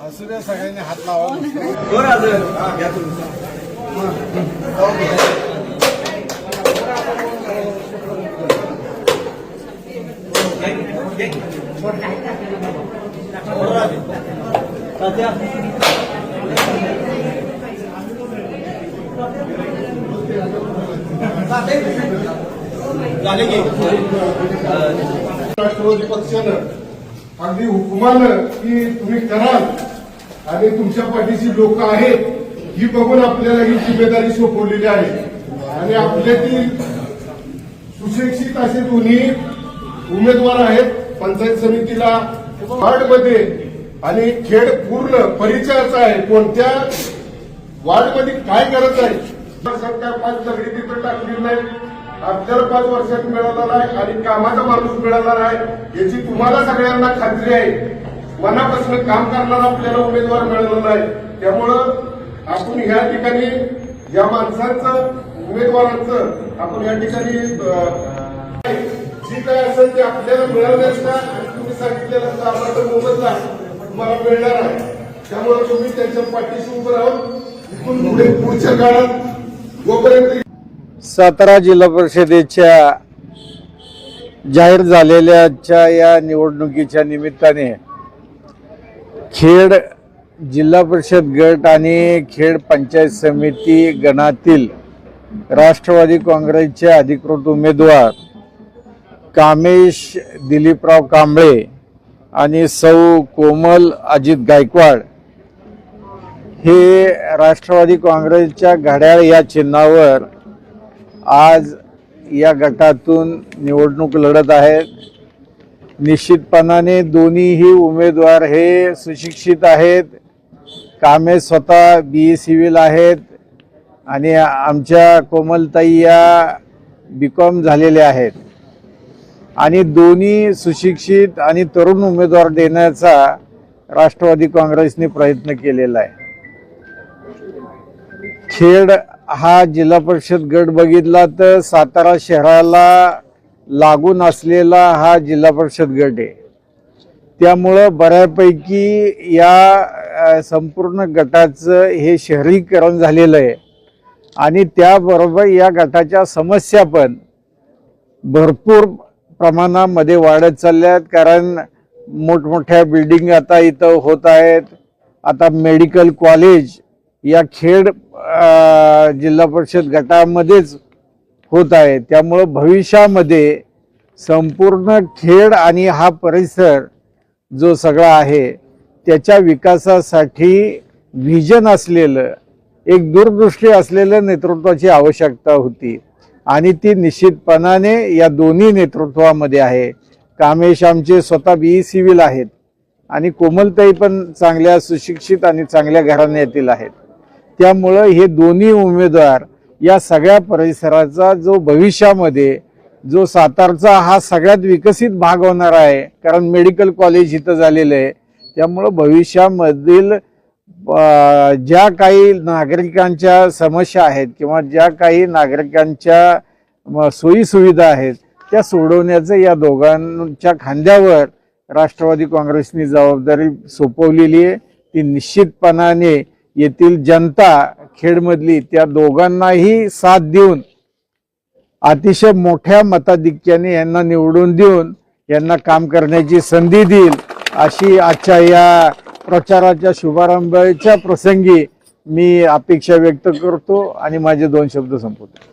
असू द्या, सगळ्यांनी हात लावा. राष्ट्रवादी पक्षानं अगदी हुकुमानं की तुम्ही कराल आणि तुमच्या पाठीशी लोक आहेत ही बघून आपल्याला ही जिम्मेदारी सोपवलेली आहे. आणि आपल्यातील सुशिक्षित असे दोन्ही उमेदवार आहेत पंचायत समितीला, वार्डमध्ये, आणि खेड पूर्ण परिचयाचा आहे. कोणत्या वार्डमध्ये काय करत आहे सरकार 5 दगडी तिथं टाकली नाही, आपल्याला 5 वर्षात मिळाला नाही आणि कामाचा माणूस मिळाला नाही याची तुम्हाला सगळ्यांना खात्री आहे. मनापासून काम करणारा आपल्याला उमेदवार मिळाला नाही. त्यामुळं आपण ह्या ठिकाणी या माणसांचं, उमेदवारांचं आपण या ठिकाणी जी काय असेल ते आपल्याला मिळालंच ना. आणि तुम्ही सांगितलेलं आपला मोबदला तुम्हाला मिळणार आहे. त्यामुळे तुम्ही त्यांच्या पाठीशी उभं राहून इथून पुढे पुढच्या काळात जोपर्यंत सातारा जिल्हा परिषदेच्या जाहीर झालेल्या या निवडणुकीच्या निमित्ताने खेड जिल्हा परिषद गट आणि खेड पंचायत समिती गणातील राष्ट्रवादी काँग्रेसचे अधिकृत उमेदवार कामेश दिलीपराव कांबळे आणि सौ कोमल अजित गायकवाड हे राष्ट्रवादी काँग्रेसच्या घड्याळ या चिन्हावर आज या गटातून निवडणूक लढत आहेत. निश्चितपणाने दोन्हीही उमेदवार हे सुशिक्षित आहेत. कामेश स्वतः BE सिव्हिल आहेत आणि आमच्या कोमलताई या BCom झालेल्या आहेत. आणि दोन्ही सुशिक्षित आणि तरुण उमेदवार देण्याचा राष्ट्रवादी काँग्रेसने प्रयत्न केलेला आहे. खेड हा जिल्हा परिषद गट बघितला तर सातारा शहराला लागून असलेला हा जिल्हा परिषद गट आहे. त्यामुळं बऱ्यापैकी या संपूर्ण गटाचं हे शहरीकरण झालेलं आहे. आणि त्याबरोबर या गटाच्या समस्या पण भरपूर प्रमाणामध्ये वाढत चालल्यात. कारण मोठमोठ्या बिल्डिंग आता इथं होत आहेत. आता मेडिकल कॉलेज या खेड जिल्हा परिषद गटामध्येच होत आहे. त्यामुळं भविष्यामध्ये संपूर्ण खेड आणि हा परिसर जो सगळा आहे त्याच्या विकासासाठी व्हिजन असलेलं, एक दूरदृष्टी असलेलं नेतृत्वाची आवश्यकता होती. आणि ती निश्चितपणाने या दोन्ही नेतृत्वामध्ये आहे. कामेश आमचे स्वतः BE सिव्हिल आहेत आणि कोमलताई पण चांगल्या सुशिक्षित आणि चांगल्या घराण्यातील आहेत. त्यामुळं हे दोन्ही उमेदवार या सगळ्या परिसराचा जो भविष्यामध्ये जो सातारचा हा सगळ्यात विकसित भाग होणार आहे. कारण मेडिकल कॉलेज इथं झालेलं आहे. त्यामुळं भविष्यामधील ज्या काही नागरिकांच्या समस्या आहेत किंवा ज्या काही नागरिकांच्या सोयीसुविधा आहेत त्या सोडवण्याचं या दोघांच्या खांद्यावर राष्ट्रवादी काँग्रेसनी जबाबदारी सोपवलेली आहे. ती निश्चितपणाने येथील जनता खेडमधली त्या दोघांनाही साथ देऊन अतिशय मोठ्या मताधिक्याने यांना निवडून देऊन यांना काम करण्याची संधी देईल अशी आजच्या या प्रचाराच्या शुभारंभाच्या प्रसंगी मी अपेक्षा व्यक्त करतो आणि माझे 2 शब्द संपवतो.